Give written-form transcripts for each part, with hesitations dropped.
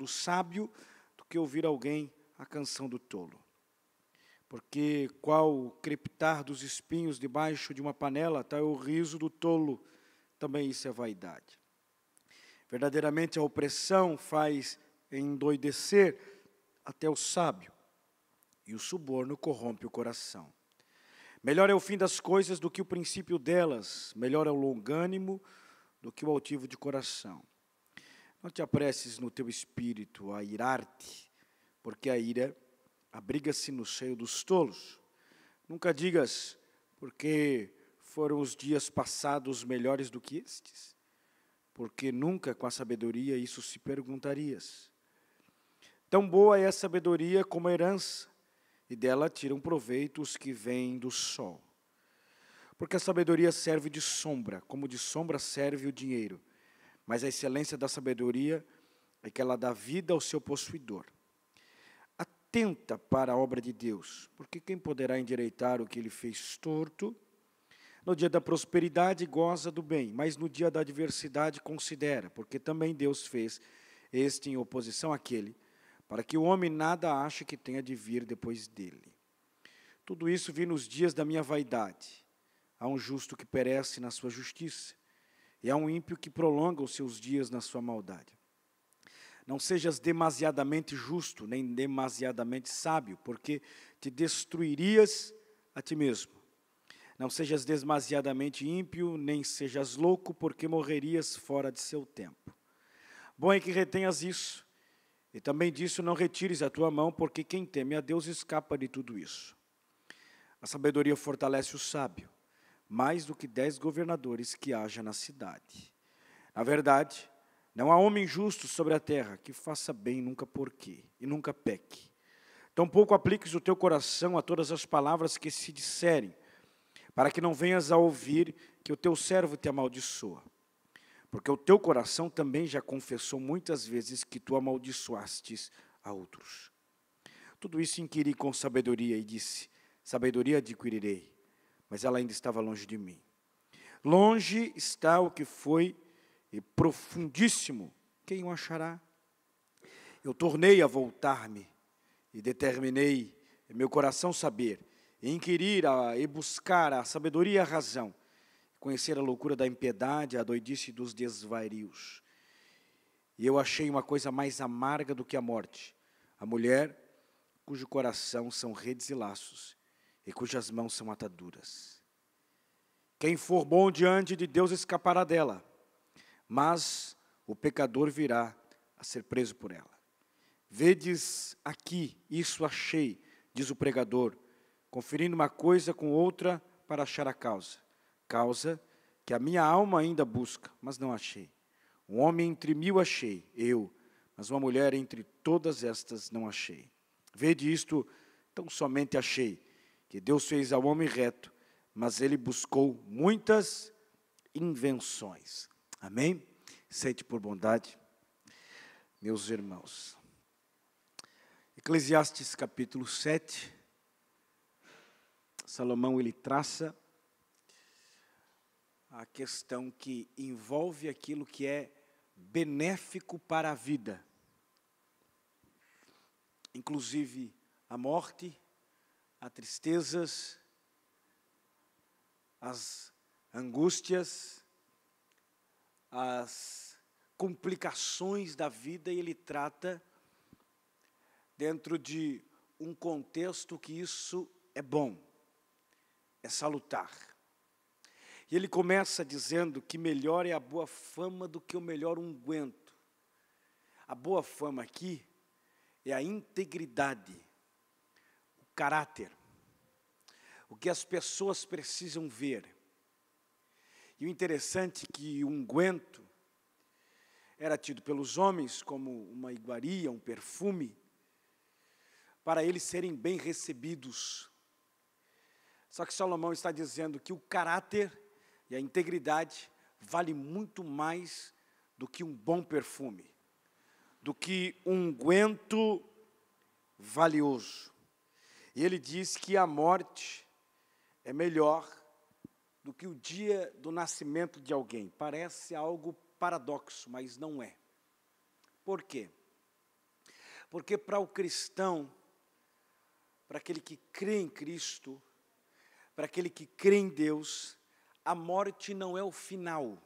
do sábio do que ouvir alguém a canção do tolo. Porque qual o crepitar dos espinhos debaixo de uma panela, tal é o riso do tolo, também isso é vaidade. Verdadeiramente a opressão faz endoidecer até o sábio, e o suborno corrompe o coração. Melhor é o fim das coisas do que o princípio delas, melhor é o longânimo do que o altivo de coração. Não te apresses no teu espírito a irar-te, porque a ira abriga-se no seio dos tolos. Nunca digas, porque foram os dias passados melhores do que estes, porque nunca com a sabedoria isso se perguntarias. Tão boa é a sabedoria como a herança, e dela tiram proveito os que vêm do sol. Porque a sabedoria serve de sombra, como de sombra serve o dinheiro. Mas a excelência da sabedoria é que ela dá vida ao seu possuidor. Atenta para a obra de Deus, porque quem poderá endireitar o que ele fez torto? No dia da prosperidade goza do bem, mas no dia da adversidade considera, porque também Deus fez este em oposição àquele, para que o homem nada ache que tenha de vir depois dele. Tudo isso vi nos dias da minha vaidade. Há um justo que perece na sua justiça, e há um ímpio que prolonga os seus dias na sua maldade. Não sejas demasiadamente justo, nem demasiadamente sábio, porque te destruirias a ti mesmo. Não sejas demasiadamente ímpio, nem sejas louco, porque morrerias fora de seu tempo. Bom é que retenhas isso, e também disso não retires a tua mão, porque quem teme a Deus escapa de tudo isso. A sabedoria fortalece o sábio, mais do que 10 governadores que haja na cidade. Na verdade, não há homem justo sobre a terra que faça bem nunca porquê, e nunca peque. Tampouco apliques o teu coração a todas as palavras que se disserem, para que não venhas a ouvir que o teu servo te amaldiçoa. Porque o teu coração também já confessou muitas vezes que tu amaldiçoastes a outros. Tudo isso inquiri com sabedoria e disse, sabedoria adquirirei, mas ela ainda estava longe de mim. Longe está o que foi e profundíssimo, quem o achará? Eu tornei a voltar-me e determinei em meu coração saber, e inquirir e buscar a sabedoria e a razão, conhecer a loucura da impiedade, a doidice dos desvarios. E eu achei uma coisa mais amarga do que a morte, a mulher cujo coração são redes e laços, e cujas mãos são ataduras. Quem for bom diante de Deus escapará dela, mas o pecador virá a ser preso por ela. Vedes aqui, isso achei, diz o pregador, conferindo uma coisa com outra para achar a causa que a minha alma ainda busca, mas não achei. Um homem entre 1000 achei, eu, mas uma mulher entre todas estas não achei. Vede isto, tão somente achei, que Deus fez ao homem reto, mas ele buscou muitas invenções. Amém? Sente por bondade, meus irmãos. Eclesiastes capítulo 7, Salomão ele traça a questão que envolve aquilo que é benéfico para a vida, inclusive a morte, as tristezas, as angústias, as complicações da vida, e ele trata dentro de um contexto que isso é bom, é salutar. E ele começa dizendo que melhor é a boa fama do que o melhor unguento. A boa fama aqui é a integridade, o caráter, o que as pessoas precisam ver. E o interessante é que o unguento era tido pelos homens como uma iguaria, um perfume, para eles serem bem recebidos. Só que Salomão está dizendo que o caráter e a integridade vale muito mais do que um bom perfume, do que um unguento valioso. E ele diz que a morte é melhor do que o dia do nascimento de alguém. Parece algo paradoxo, mas não é. Por quê? Porque para o cristão, para aquele que crê em Cristo, para aquele que crê em Deus, a morte não é o final,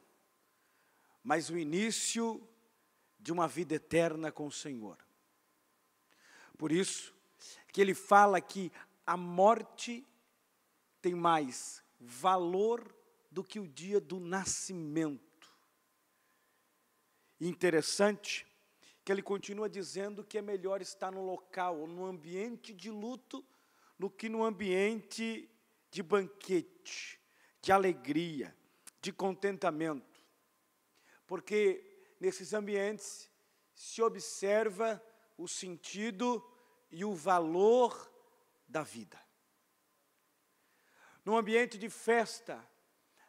mas o início de uma vida eterna com o Senhor. Por isso que ele fala que a morte tem mais valor do que o dia do nascimento. Interessante que ele continua dizendo que é melhor estar no local, ou no ambiente de luto, do que no ambiente de banquete, de alegria, de contentamento. Porque nesses ambientes se observa o sentido e o valor da vida. No ambiente de festa,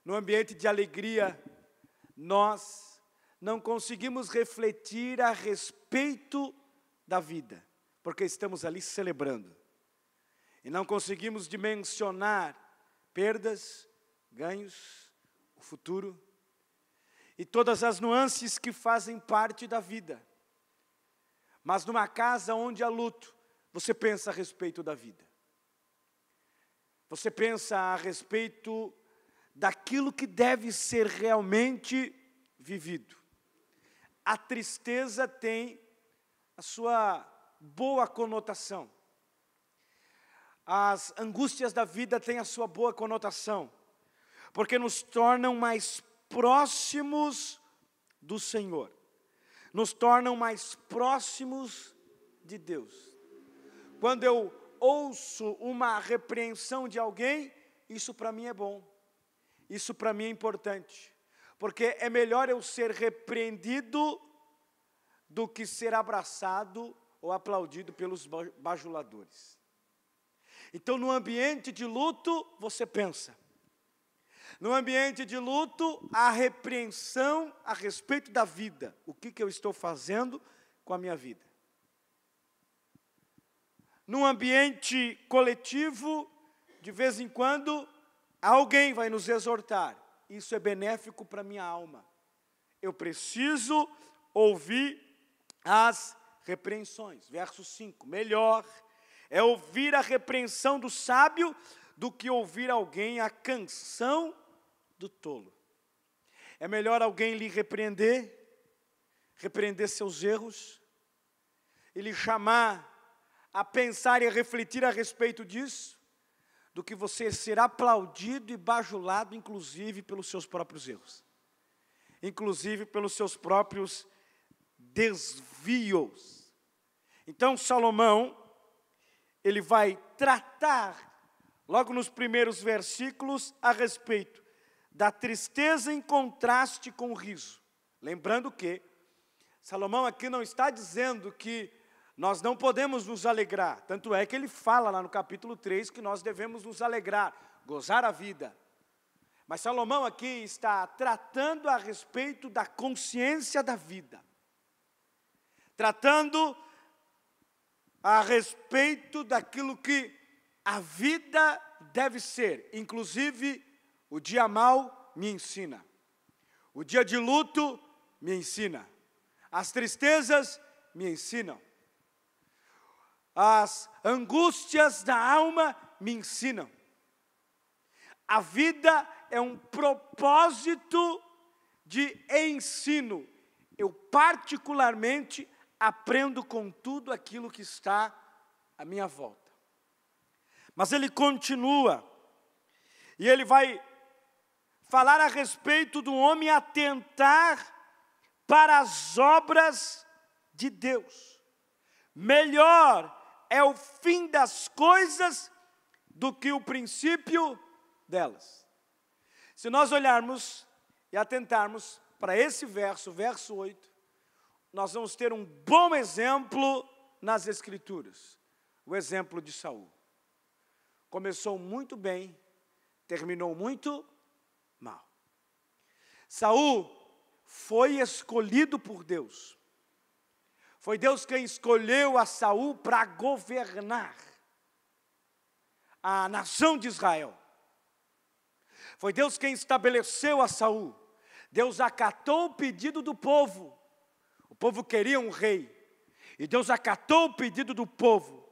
no ambiente de alegria, nós não conseguimos refletir a respeito da vida, porque estamos ali celebrando. E não conseguimos dimensionar perdas, ganhos, o futuro e todas as nuances que fazem parte da vida. Mas numa casa onde há luto, você pensa a respeito da vida. Você pensa a respeito daquilo que deve ser realmente vivido. A tristeza tem a sua boa conotação. As angústias da vida têm a sua boa conotação, porque nos tornam mais próximos do Senhor, nos tornam mais próximos de Deus. Quando eu ouço uma repreensão de alguém, isso para mim é bom, isso para mim é importante, porque é melhor eu ser repreendido do que ser abraçado ou aplaudido pelos bajuladores. Então, no ambiente de luto, você pensa. No ambiente de luto, há repreensão a respeito da vida. O que eu estou fazendo com a minha vida? Num ambiente coletivo, de vez em quando, alguém vai nos exortar. Isso é benéfico para a minha alma. Eu preciso ouvir as repreensões. Verso 5. Melhor é ouvir a repreensão do sábio do que ouvir alguém a canção do tolo. É melhor alguém lhe repreender seus erros, e lhe chamar a pensar e a refletir a respeito disso, do que você ser aplaudido e bajulado, inclusive pelos seus próprios erros, inclusive pelos seus próprios desvios. Então Salomão, ele vai tratar, logo nos primeiros versículos, a respeito da tristeza em contraste com o riso. Lembrando que Salomão aqui não está dizendo que nós não podemos nos alegrar. Tanto é que ele fala lá no capítulo 3 que nós devemos nos alegrar, gozar a vida. Mas Salomão aqui está tratando a respeito da consciência da vida. Tratando a respeito daquilo que a vida deve ser. Inclusive, o dia mau me ensina. O dia de luto me ensina. As tristezas me ensinam. As angústias da alma me ensinam. A vida é um propósito de ensino. Eu particularmente aprendo com tudo aquilo que está à minha volta. Mas ele continua, e ele vai falar a respeito do homem atentar para as obras de Deus. Melhor é o fim das coisas do que o princípio delas. Se nós olharmos e atentarmos para esse verso, verso 8, nós vamos ter um bom exemplo nas Escrituras. O exemplo de Saul. Começou muito bem, terminou muito mal. Saul foi escolhido por Deus. Foi Deus quem escolheu a Saul para governar a nação de Israel. Foi Deus quem estabeleceu a Saul. Deus acatou o pedido do povo. O povo queria um rei. E Deus acatou o pedido do povo.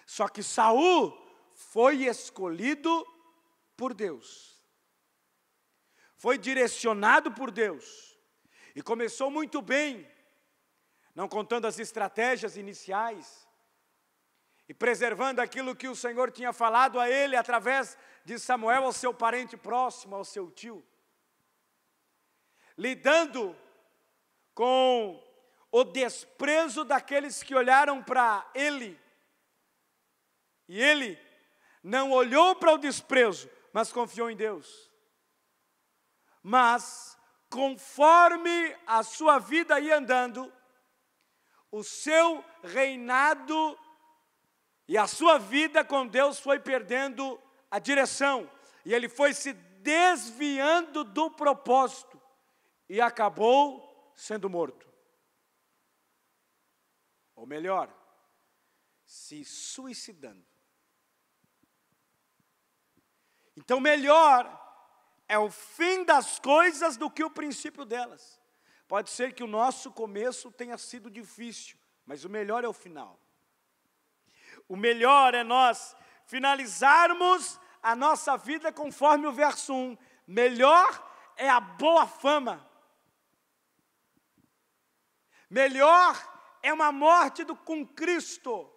Só que Saul foi escolhido por Deus. Foi direcionado por Deus. E começou muito bem, não contando as estratégias iniciais, e preservando aquilo que o Senhor tinha falado a ele através de Samuel, ao seu parente próximo, ao seu tio. Lidando com o desprezo daqueles que olharam para ele. E ele não olhou para o desprezo, mas confiou em Deus. Mas, conforme a sua vida ia andando, o seu reinado e a sua vida com Deus foi perdendo a direção. E ele foi se desviando do propósito e acabou sendo morto. Ou melhor, se suicidando. Então, melhor é o fim das coisas do que o princípio delas. Pode ser que o nosso começo tenha sido difícil, mas o melhor é o final. O melhor é nós finalizarmos a nossa vida conforme o verso 1. Melhor é a boa fama. Melhor é uma morte com Cristo.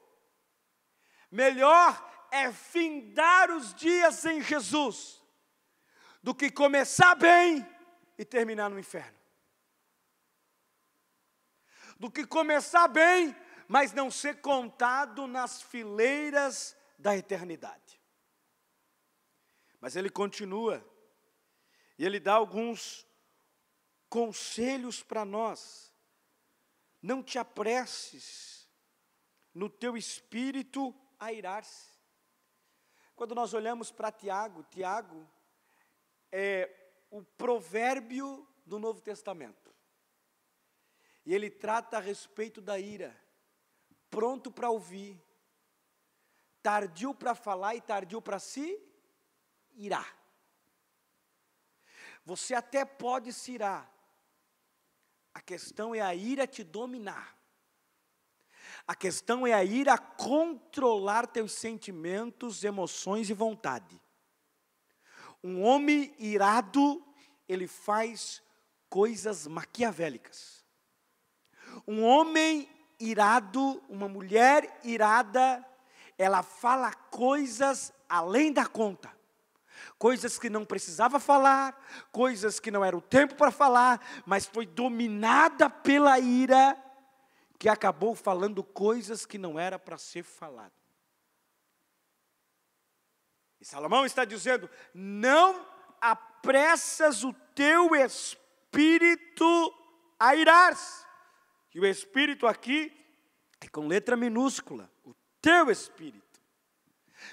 Melhor é findar os dias em Jesus do que começar bem e terminar no inferno. Do que começar bem, mas não ser contado nas fileiras da eternidade. Mas ele continua, e ele dá alguns conselhos para nós. Não te apresses no teu espírito a irar-se. Quando nós olhamos para Tiago é o provérbio do Novo Testamento. E ele trata a respeito da ira. Pronto para ouvir, tardio para falar e tardio para se irar. Você até pode se irar. A questão é a ira te dominar. A questão é a ira controlar teus sentimentos, emoções e vontade. Um homem irado, ele faz coisas maquiavélicas. Um homem irado, uma mulher irada, ela fala coisas além da conta. Coisas que não precisava falar, coisas que não era o tempo para falar, mas foi dominada pela ira, que acabou falando coisas que não era para ser falado. E Salomão está dizendo, não apressas o teu espírito a irar-se. E o espírito aqui é com letra minúscula, o teu espírito.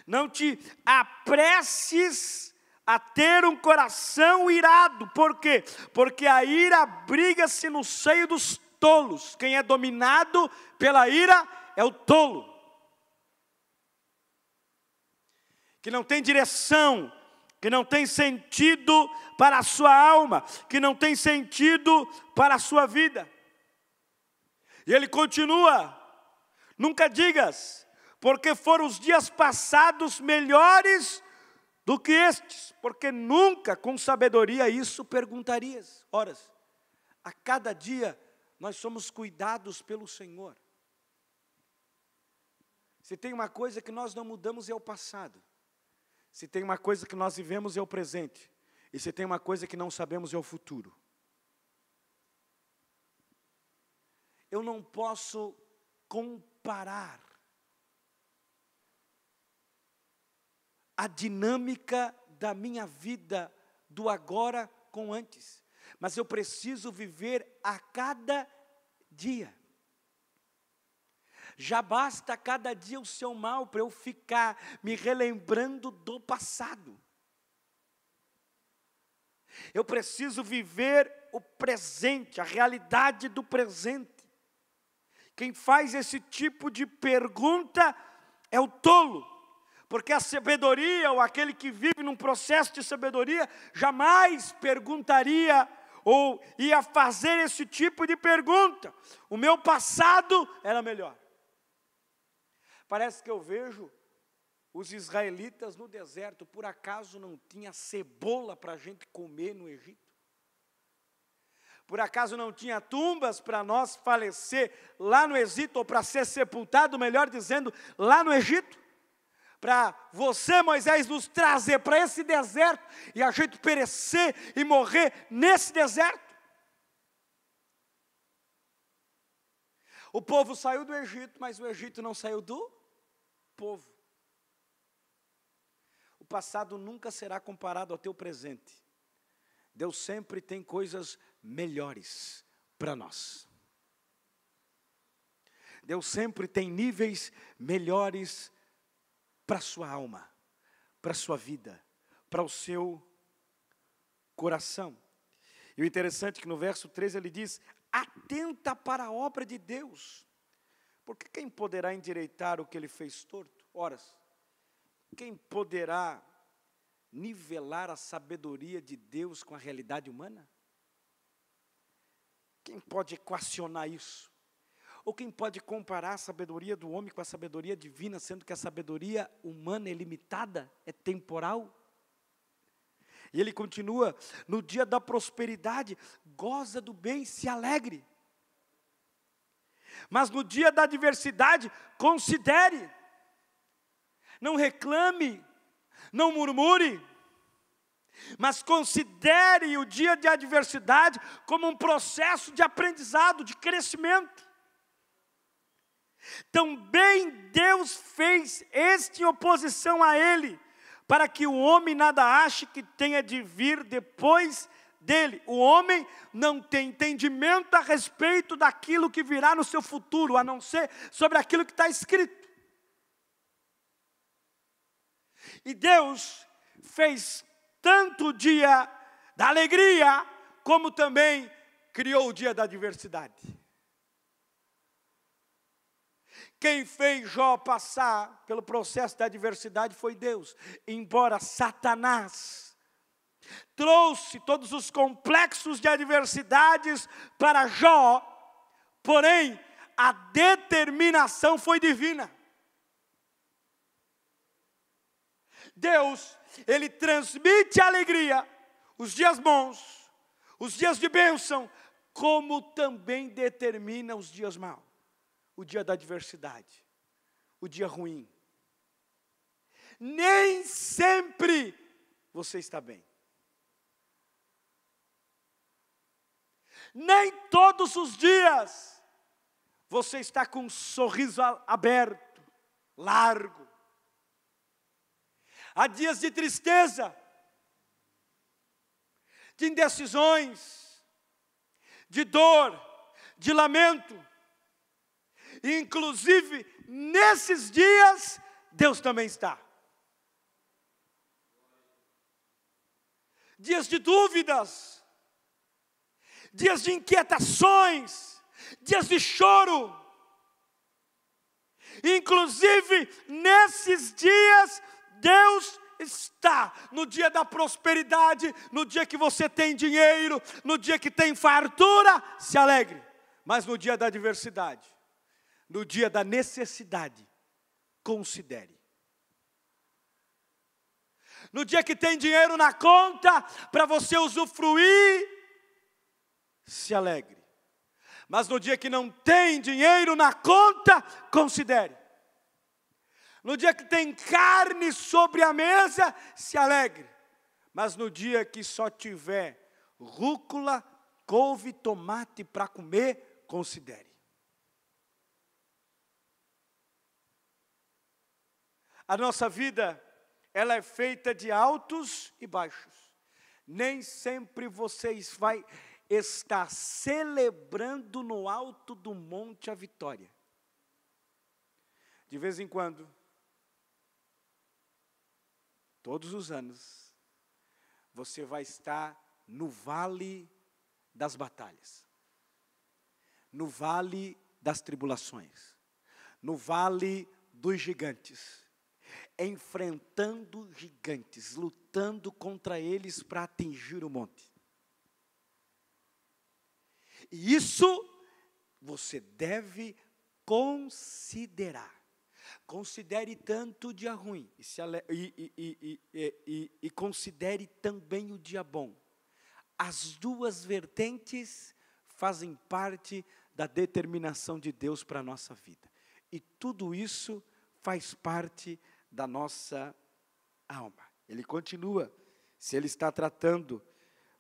Não te apresses a ter um coração irado. Por quê? Porque a ira abriga-se no seio dos tolos. Quem é dominado pela ira é o tolo. Que não tem direção, que não tem sentido para a sua alma, que não tem sentido para a sua vida. E ele continua, nunca digas, porque foram os dias passados melhores do que estes, porque nunca com sabedoria isso perguntarias. Ora, a cada dia nós somos cuidados pelo Senhor. Se tem uma coisa que nós não mudamos é o passado. Se tem uma coisa que nós vivemos é o presente. E se tem uma coisa que não sabemos é o futuro. Eu não posso comparar a dinâmica da minha vida do agora com antes. Mas eu preciso viver a cada dia. Já basta cada dia o seu mal para eu ficar me relembrando do passado. Eu preciso viver o presente, a realidade do presente. Quem faz esse tipo de pergunta é o tolo. Porque a sabedoria, ou aquele que vive num processo de sabedoria, jamais perguntaria ou ia fazer esse tipo de pergunta. O meu passado era melhor. Parece que eu vejo os israelitas no deserto. Por acaso não tinha cebola para a gente comer no Egito? Por acaso não tinha tumbas para nós falecer lá no Egito, ou para ser sepultado, melhor dizendo, lá no Egito? Para você, Moisés, nos trazer para esse deserto e a gente perecer e morrer nesse deserto? O povo saiu do Egito, mas o Egito não saiu do povo. O passado nunca será comparado ao teu presente. Deus sempre tem coisas melhores para nós. Deus sempre tem níveis melhores para a sua alma, para a sua vida, para o seu coração. E o interessante é que no verso 13 ele diz: atenta para a obra de Deus, porque quem poderá endireitar o que ele fez torto? Ora, quem poderá nivelar a sabedoria de Deus com a realidade humana? Quem pode equacionar isso? Ou quem pode comparar a sabedoria do homem com a sabedoria divina, sendo que a sabedoria humana é limitada, é temporal? E ele continua: no dia da prosperidade, goza do bem, se alegre. Mas no dia da adversidade, considere. Não reclame, não murmure, mas considere o dia de adversidade como um processo de aprendizado, de crescimento. Também Deus fez este em oposição a ele, para que o homem nada ache que tenha de vir depois dele. O homem não tem entendimento a respeito daquilo que virá no seu futuro, a não ser sobre aquilo que está escrito. E Deus fez tanto o dia da alegria, como também criou o dia da adversidade. Quem fez Jó passar pelo processo da adversidade foi Deus. Embora Satanás trouxe todos os complexos de adversidades para Jó, porém, a determinação foi divina. Deus, Ele transmite a alegria, os dias bons, os dias de bênção, como também determina os dias maus. O dia da adversidade, o dia ruim. Nem sempre você está bem. Nem todos os dias você está com um sorriso aberto, largo. Há dias de tristeza, de indecisões, de dor, de lamento. Inclusive, nesses dias, Deus também está. Dias de dúvidas, dias de inquietações, dias de choro. Inclusive, nesses dias, Deus está. No dia da prosperidade, no dia que você tem dinheiro, no dia que tem fartura, se alegre. Mas no dia da adversidade, no dia da necessidade, considere. No dia que tem dinheiro na conta, para você usufruir, se alegre. Mas no dia que não tem dinheiro na conta, considere. No dia que tem carne sobre a mesa, se alegre. Mas no dia que só tiver rúcula, couve, tomate para comer, considere. A nossa vida, ela é feita de altos e baixos. Nem sempre vocês vai estar celebrando no alto do monte a vitória. De vez em quando, todos os anos, você vai estar no vale das batalhas, no vale das tribulações, no vale dos gigantes, enfrentando gigantes, lutando contra eles para atingir o monte. E isso você deve considerar. Considere tanto o dia ruim e considere também o dia bom. As duas vertentes fazem parte da determinação de Deus para a nossa vida. E tudo isso faz parte da nossa alma. Ele continua, se ele está tratando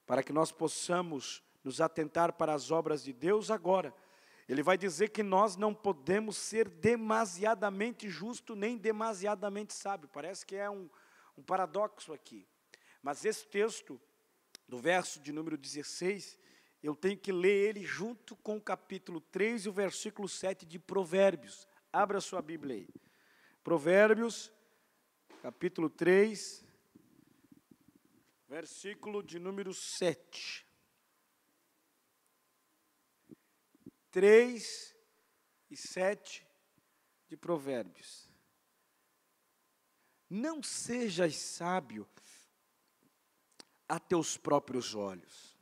para que nós possamos nos atentar para as obras de Deus agora, ele vai dizer que nós não podemos ser demasiadamente justo nem demasiadamente sábio. Parece que é um paradoxo aqui. Mas esse texto, do verso de número 16, eu tenho que ler ele junto com o capítulo 3 e o versículo 7 de Provérbios. Abra sua Bíblia aí. Provérbios, capítulo 3, versículo de número 7. 3 e 7 de Provérbios. Não sejas sábio a teus próprios olhos.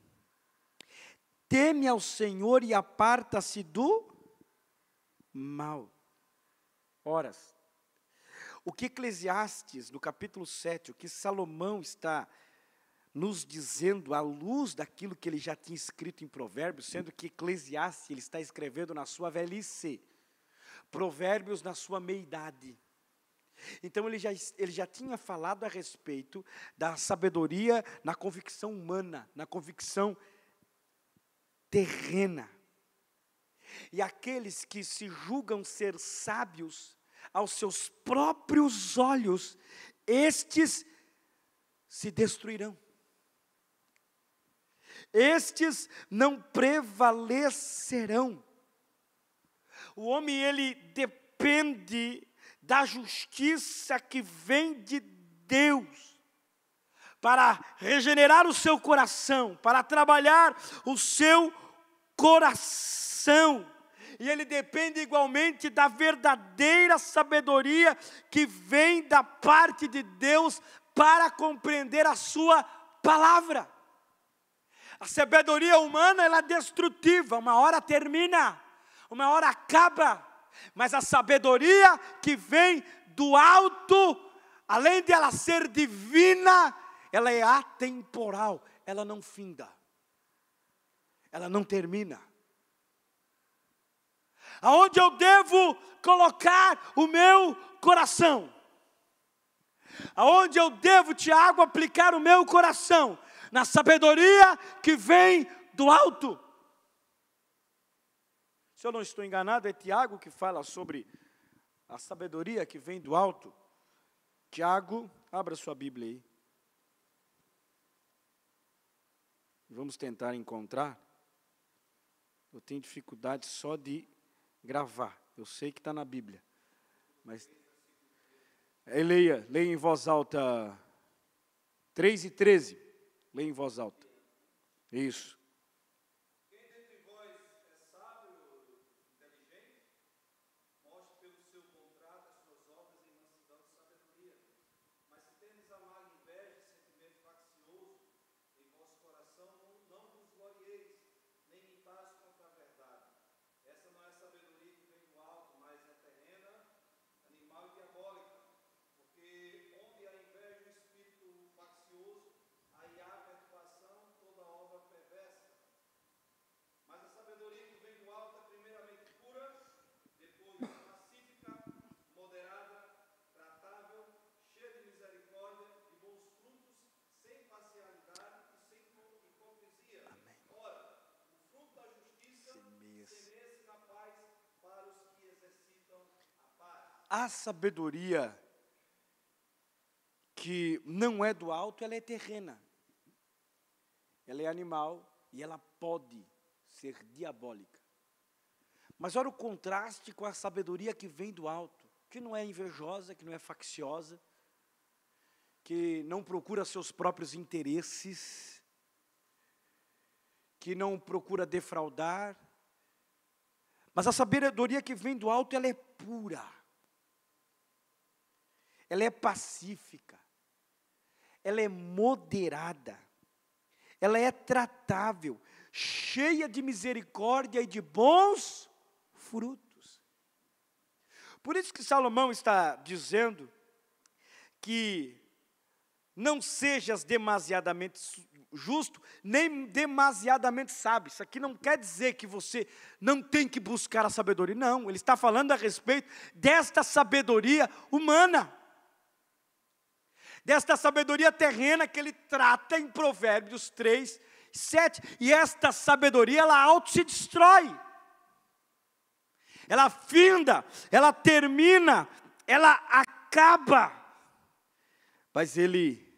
Teme ao Senhor e aparta-se do mal. Ora, o que Eclesiastes, no capítulo 7, o que Salomão está nos dizendo, à luz daquilo que ele já tinha escrito em Provérbios, sendo que Eclesiastes ele está escrevendo na sua velhice, Provérbios na sua meia-idade. Então ele já tinha falado a respeito da sabedoria na convicção humana, na convicção terrena. E aqueles que se julgam ser sábios aos seus próprios olhos, estes se destruirão. Estes não prevalecerão. O homem, ele depende da justiça que vem de Deus, para regenerar o seu coração, para trabalhar o seu coração. E ele depende igualmente da verdadeira sabedoria que vem da parte de Deus para compreender a sua palavra. A sabedoria humana, ela é destrutiva, uma hora termina, uma hora acaba, mas a sabedoria que vem do alto, além de ela ser divina, ela é atemporal, ela não finda, ela não termina. Aonde eu devo colocar o meu coração? Aonde eu devo, Tiago, aplicar o meu coração? Na sabedoria que vem do alto. Se eu não estou enganado, é Tiago que fala sobre a sabedoria que vem do alto. Tiago, abra sua Bíblia aí. Vamos tentar encontrar. Eu tenho dificuldade só de gravar. Eu sei que está na Bíblia. Mas leia em voz alta 3 e 13. Leia em voz alta. Isso. Quem dentre vós é sábio ou inteligente? Mostre pelo seu contrato as suas obras em mansidão de sabedoria. Mas se tendes amarga inveja e sentimento faccioso em vosso coração, não vos glorieis, nem mintais contra a verdade. Essa não é sabedoria que vem do alto, mas é terrena, animal e diabólica. Porque onde há inveja e espírito faccioso, aí há perturbação, toda obra perversa. Mas a sabedoria que vem do alto é primeiramente pura, depois pacífica, moderada, tratável, cheia de misericórdia, de bons frutos, sem parcialidade e sem hipocrisia. Amém. Ora, o fruto da justiça semeia-se na paz para os que exercitam a paz. A sabedoria que não é do alto, ela é terrena. Ela é animal e ela pode ser diabólica. Mas olha o contraste com a sabedoria que vem do alto, que não é invejosa, que não é facciosa, que não procura seus próprios interesses, que não procura defraudar. Mas a sabedoria que vem do alto, ela é pura. Ela é pacífica. Ela é moderada. Ela é tratável, cheia de misericórdia e de bons frutos. Por isso que Salomão está dizendo que não sejas demasiadamente justo, nem demasiadamente sábio. Isso aqui não quer dizer que você não tem que buscar a sabedoria. Não, ele está falando a respeito desta sabedoria humana. Desta sabedoria terrena que ele trata em Provérbios 3, 7. E esta sabedoria, ela auto se destrói. Ela finda, ela termina, ela acaba. Mas ele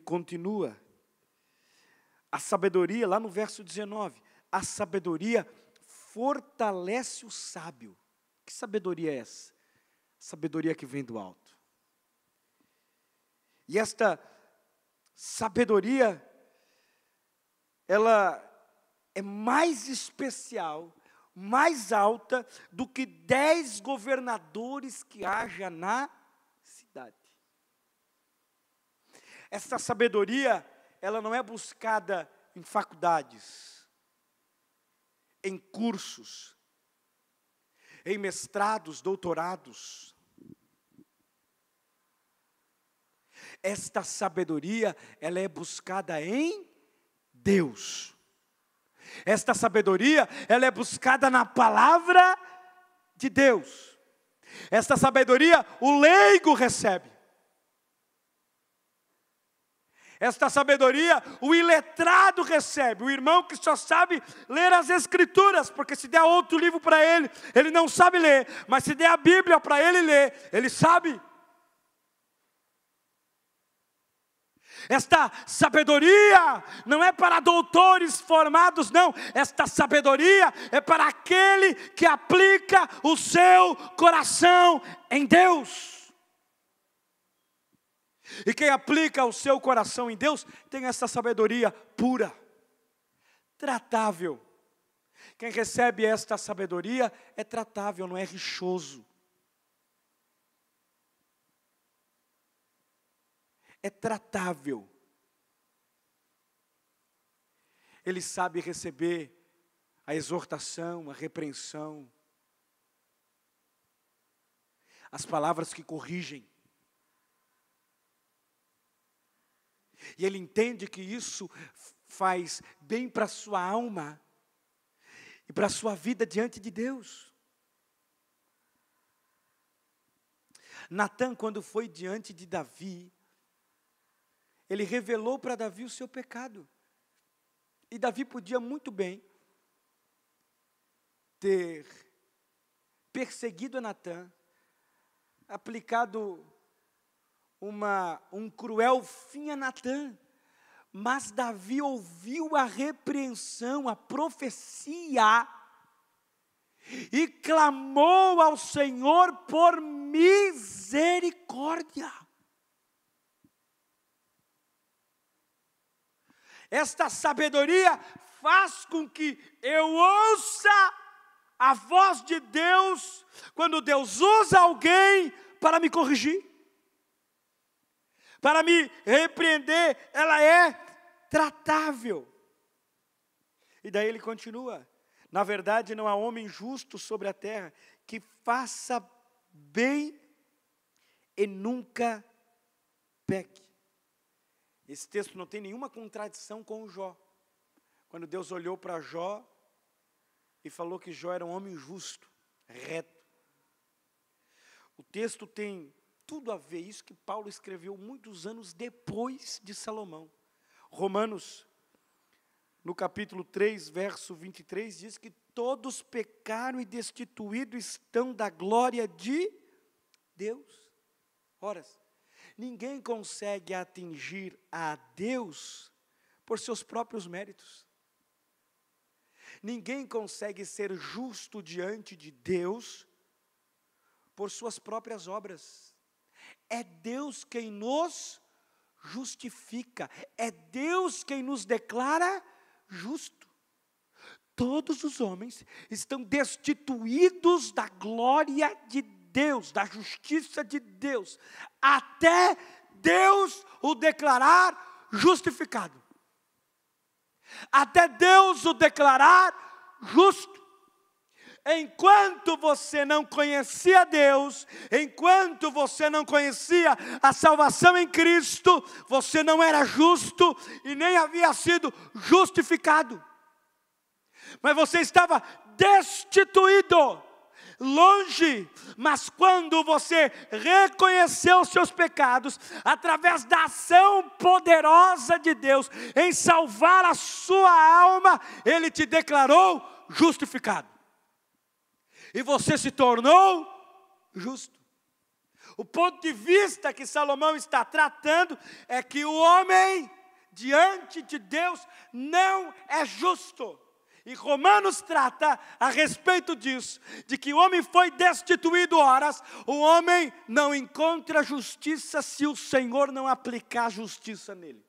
continua. A sabedoria, lá no verso 19, a sabedoria fortalece o sábio. Que sabedoria é essa? Sabedoria que vem do alto. E esta sabedoria, ela é mais especial, mais alta do que 10 governadores que haja na cidade. Essa sabedoria, ela não é buscada em faculdades, em cursos, em mestrados, doutorados. Esta sabedoria, ela é buscada em Deus. Esta sabedoria, ela é buscada na palavra de Deus. Esta sabedoria, o leigo recebe. Esta sabedoria, o iletrado recebe. O irmão que só sabe ler as Escrituras, porque se der outro livro para ele, ele não sabe ler. Mas se der a Bíblia para ele ler, ele sabe. Esta sabedoria não é para doutores formados, não. Esta sabedoria é para aquele que aplica o seu coração em Deus. E quem aplica o seu coração em Deus tem essa sabedoria pura, tratável. Quem recebe esta sabedoria é tratável, não é rixoso. É tratável. Ele sabe receber a exortação, a repreensão, as palavras que corrigem. E ele entende que isso faz bem para a sua alma e para a sua vida diante de Deus. Natã, quando foi diante de Davi, ele revelou para Davi o seu pecado. E Davi podia muito bem ter perseguido a Natã, aplicado um cruel fim a Natã. Mas Davi ouviu a repreensão, a profecia, e clamou ao Senhor por misericórdia. Esta sabedoria faz com que eu ouça a voz de Deus, quando Deus usa alguém para me corrigir, para me repreender, ela é tratável. E daí ele continua: na verdade não há homem justo sobre a terra que faça bem e nunca peque. Esse texto não tem nenhuma contradição com o Jó. Quando Deus olhou para Jó e falou que Jó era um homem justo, reto. O texto tem tudo a ver, isso que Paulo escreveu muitos anos depois de Salomão. Romanos, no capítulo 3, verso 23, diz que todos pecaram e destituídos estão da glória de Deus. Ora, ninguém consegue atingir a Deus por seus próprios méritos. Ninguém consegue ser justo diante de Deus por suas próprias obras. É Deus quem nos justifica. É Deus quem nos declara justo. Todos os homens estão destituídos da glória de Deus, da justiça de Deus, até Deus o declarar justificado. até Deus o declarar justo. Enquanto você não conhecia Deus, enquanto você não conhecia a salvação em Cristo, você não era justo e nem havia sido justificado. Mas você estava destituído, longe. Mas quando você reconheceu os seus pecados, através da ação poderosa de Deus em salvar a sua alma, Ele te declarou justificado. E você se tornou justo. O ponto de vista que Salomão está tratando é que o homem, diante de Deus, não é justo. E Romanos trata a respeito disso, de que o homem foi destituído, horas, o homem não encontra justiça se o Senhor não aplicar justiça nele.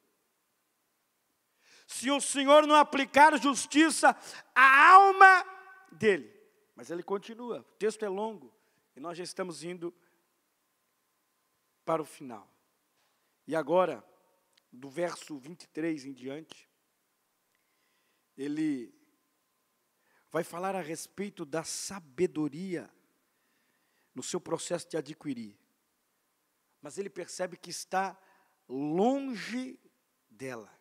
Se o Senhor não aplicar justiça à alma dele. Mas ele continua, o texto é longo, e nós já estamos indo para o final. E agora, do verso 23 em diante, ele vai falar a respeito da sabedoria no seu processo de adquirir. Mas ele percebe que está longe dela.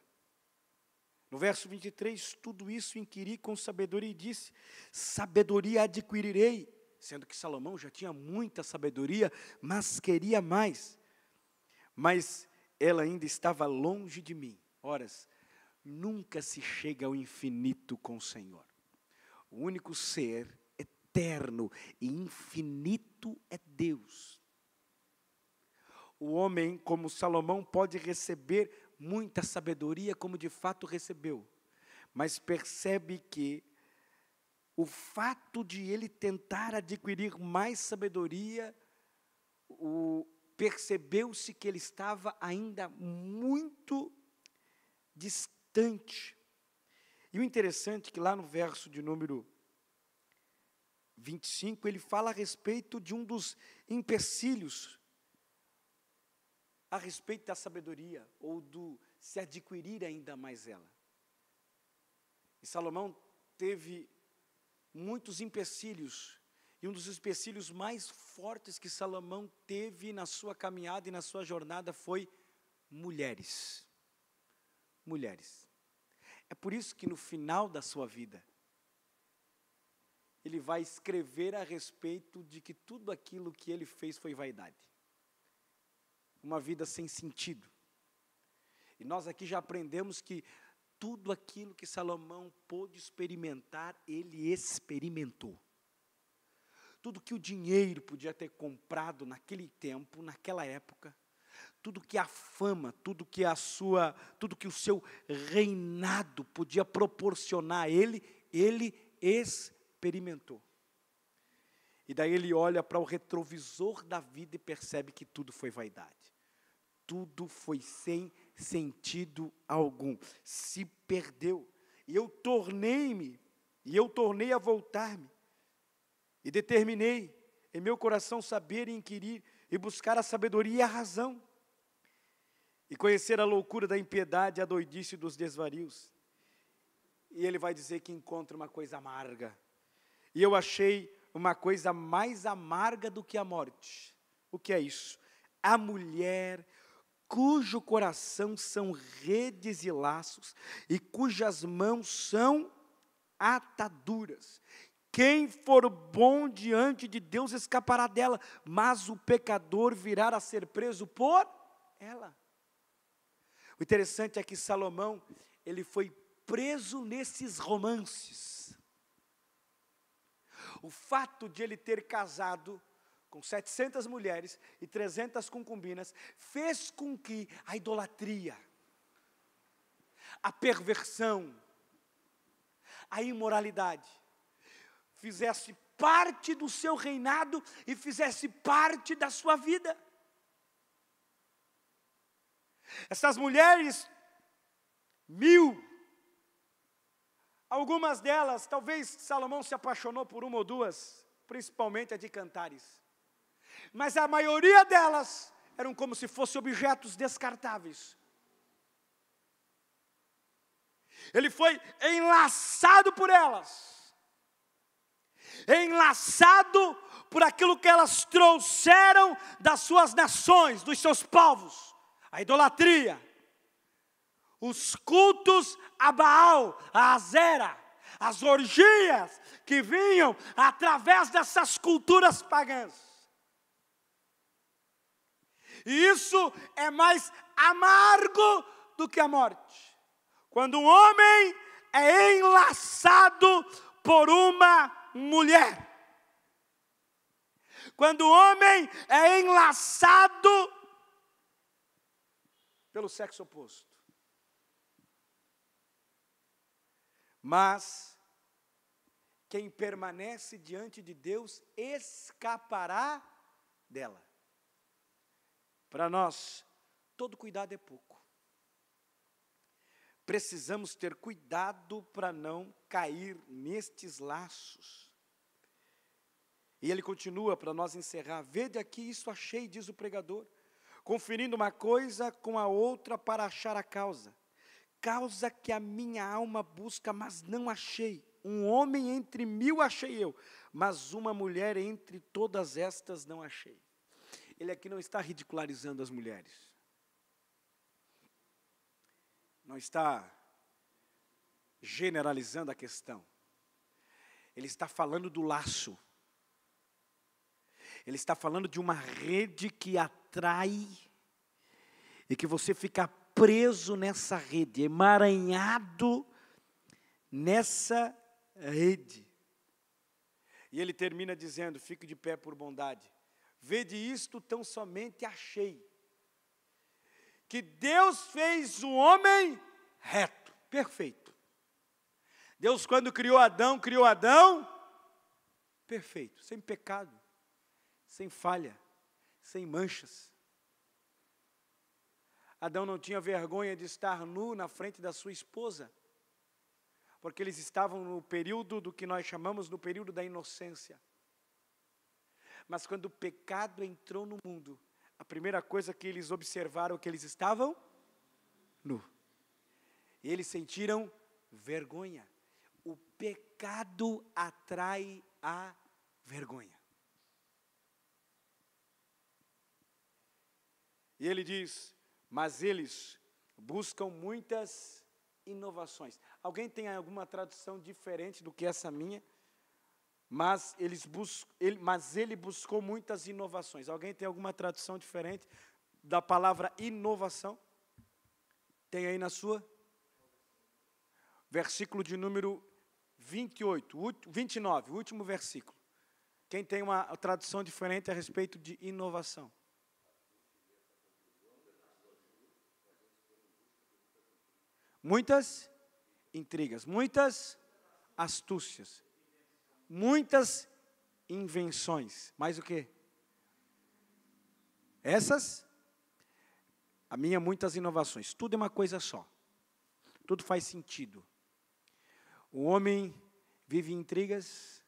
No verso 23, tudo isso inquiri com sabedoria e disse, sabedoria adquirirei. Sendo que Salomão já tinha muita sabedoria, mas queria mais. Mas ela ainda estava longe de mim. Horas, nunca se chega ao infinito com o Senhor. O único ser eterno e infinito é Deus. O homem, como Salomão, pode receber muita sabedoria, como de fato recebeu. Mas percebe que o fato de ele tentar adquirir mais sabedoria, percebeu-se que ele estava ainda muito distante. E o interessante é que lá no verso de número 25, ele fala a respeito de um dos empecilhos a respeito da sabedoria, ou do se adquirir ainda mais ela. E Salomão teve muitos empecilhos, e um dos empecilhos mais fortes que Salomão teve na sua caminhada e na sua jornada foi mulheres. Mulheres. É por isso que no final da sua vida, ele vai escrever a respeito de que tudo aquilo que ele fez foi vaidade. Uma vida sem sentido. E nós aqui já aprendemos que tudo aquilo que Salomão pôde experimentar, ele experimentou. Tudo que o dinheiro podia ter comprado naquele tempo, naquela época, tudo que a fama, tudo que o seu reinado podia proporcionar a ele experimentou. E daí ele olha para o retrovisor da vida e percebe que tudo foi vaidade. Tudo foi sem sentido algum. Se perdeu. E eu tornei a voltar-me. E determinei em meu coração saber e inquirir e buscar a sabedoria e a razão. E conhecer a loucura da impiedade e a doidice dos desvarios. E ele vai dizer que encontra uma coisa amarga. E eu achei uma coisa mais amarga do que a morte. O que é isso? A mulher cujo coração são redes e laços, e cujas mãos são ataduras. Quem for bom diante de Deus escapará dela, mas o pecador virá a ser preso por ela. O interessante é que Salomão, ele foi preso nesses romances. O fato de ele ter casado com 700 mulheres e 300 concubinas, fez com que a idolatria, a perversão, a imoralidade, fizesse parte do seu reinado e fizesse parte da sua vida. Essas mulheres, 1000, algumas delas, talvez Salomão se apaixonou por uma ou duas, principalmente a de Cantares. Mas a maioria delas eram como se fossem objetos descartáveis. Ele foi enlaçado por elas. Enlaçado por aquilo que elas trouxeram das suas nações, dos seus povos. A idolatria. Os cultos a Baal, a Azera. As orgias que vinham através dessas culturas pagãs. E isso é mais amargo do que a morte. Quando um homem é enlaçado por uma mulher. Quando o homem é enlaçado pelo sexo oposto. Mas quem permanece diante de Deus escapará dela. Para nós, todo cuidado é pouco. Precisamos ter cuidado para não cair nestes laços. E ele continua para nós encerrar. Vede aqui, isso achei, diz o pregador, conferindo uma coisa com a outra para achar a causa. Causa que a minha alma busca, mas não achei. Um homem entre 1000 achei eu, mas uma mulher entre todas estas não achei. Ele aqui não está ridicularizando as mulheres. Não está generalizando a questão. Ele está falando do laço. Ele está falando de uma rede que atrai e que você fica preso nessa rede, emaranhado nessa rede. E ele termina dizendo, fique de pé por bondade. Vede isto, tão somente achei. Que Deus fez um homem reto, perfeito. Deus, quando criou Adão perfeito, sem pecado, sem falha, sem manchas. Adão não tinha vergonha de estar nu na frente da sua esposa, porque eles estavam no período do que nós chamamos no período da inocência. Mas quando o pecado entrou no mundo, a primeira coisa que eles observaram é que eles estavam nu. E eles sentiram vergonha. O pecado atrai a vergonha. E ele diz, mas eles buscam muitas inovações. Alguém tem alguma tradução diferente do que essa minha? Mas ele buscou muitas inovações. Alguém tem alguma tradução diferente da palavra inovação? Tem aí na sua? Versículo de número 29, o último versículo. Quem tem uma tradução diferente a respeito de inovação? Muitas intrigas, muitas astúcias, muitas invenções. Mais o quê? Essas, a minha, muitas inovações. Tudo é uma coisa só. Tudo faz sentido. O homem vive em intrigas,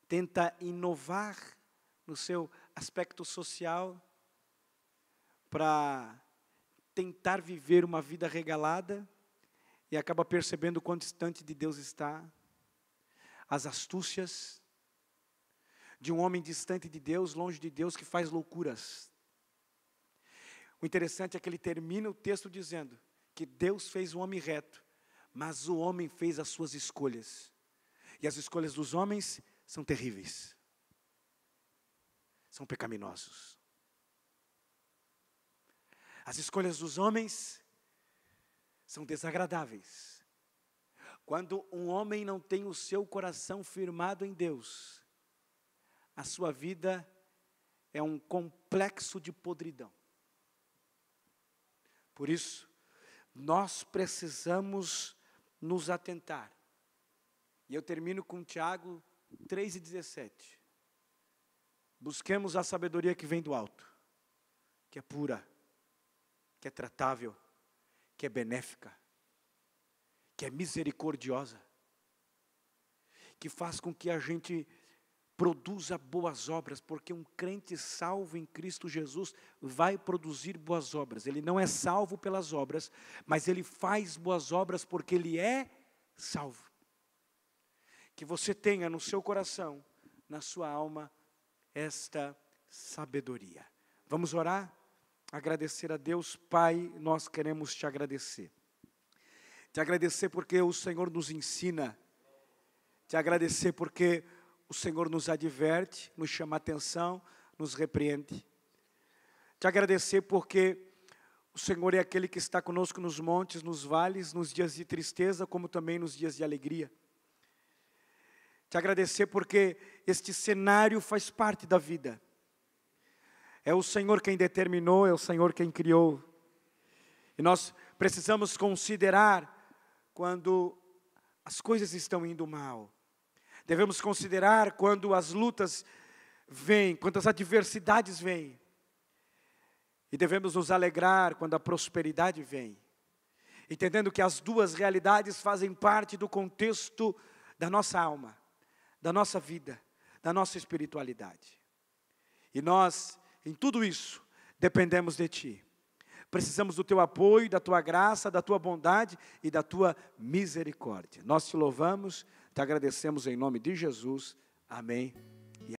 tenta inovar no seu aspecto social para tentar viver uma vida regalada e acaba percebendo o quão distante de Deus está. As astúcias de um homem distante de Deus, longe de Deus, que faz loucuras. O interessante é que ele termina o texto dizendo que Deus fez o homem reto, mas o homem fez as suas escolhas. E as escolhas dos homens são terríveis. São pecaminosos. As escolhas dos homens são desagradáveis. Quando um homem não tem o seu coração firmado em Deus, a sua vida é um complexo de podridão. Por isso, nós precisamos nos atentar. E eu termino com Tiago 3,17. Busquemos a sabedoria que vem do alto, que é pura, que é tratável, que é benéfica, que é misericordiosa, que faz com que a gente produza boas obras, porque um crente salvo em Cristo Jesus vai produzir boas obras. Ele não é salvo pelas obras, mas ele faz boas obras porque ele é salvo. Que você tenha no seu coração, na sua alma, esta sabedoria. Vamos orar? Agradecer a Deus. Pai, nós queremos te agradecer. Te agradecer porque o Senhor nos ensina. Te agradecer porque o Senhor nos adverte, nos chama a atenção, nos repreende. Te agradecer porque o Senhor é aquele que está conosco nos montes, nos vales, nos dias de tristeza, como também nos dias de alegria. Te agradecer porque este cenário faz parte da vida. É o Senhor quem determinou, é o Senhor quem criou. E nós precisamos considerar quando as coisas estão indo mal. Devemos considerar quando as lutas vêm, quando as adversidades vêm. E devemos nos alegrar quando a prosperidade vem. Entendendo que as duas realidades fazem parte do contexto da nossa alma, da nossa vida, da nossa espiritualidade. E nós, em tudo isso, dependemos de Ti. Precisamos do Teu apoio, da Tua graça, da Tua bondade e da Tua misericórdia. Nós Te louvamos, Te agradecemos em nome de Jesus. Amém.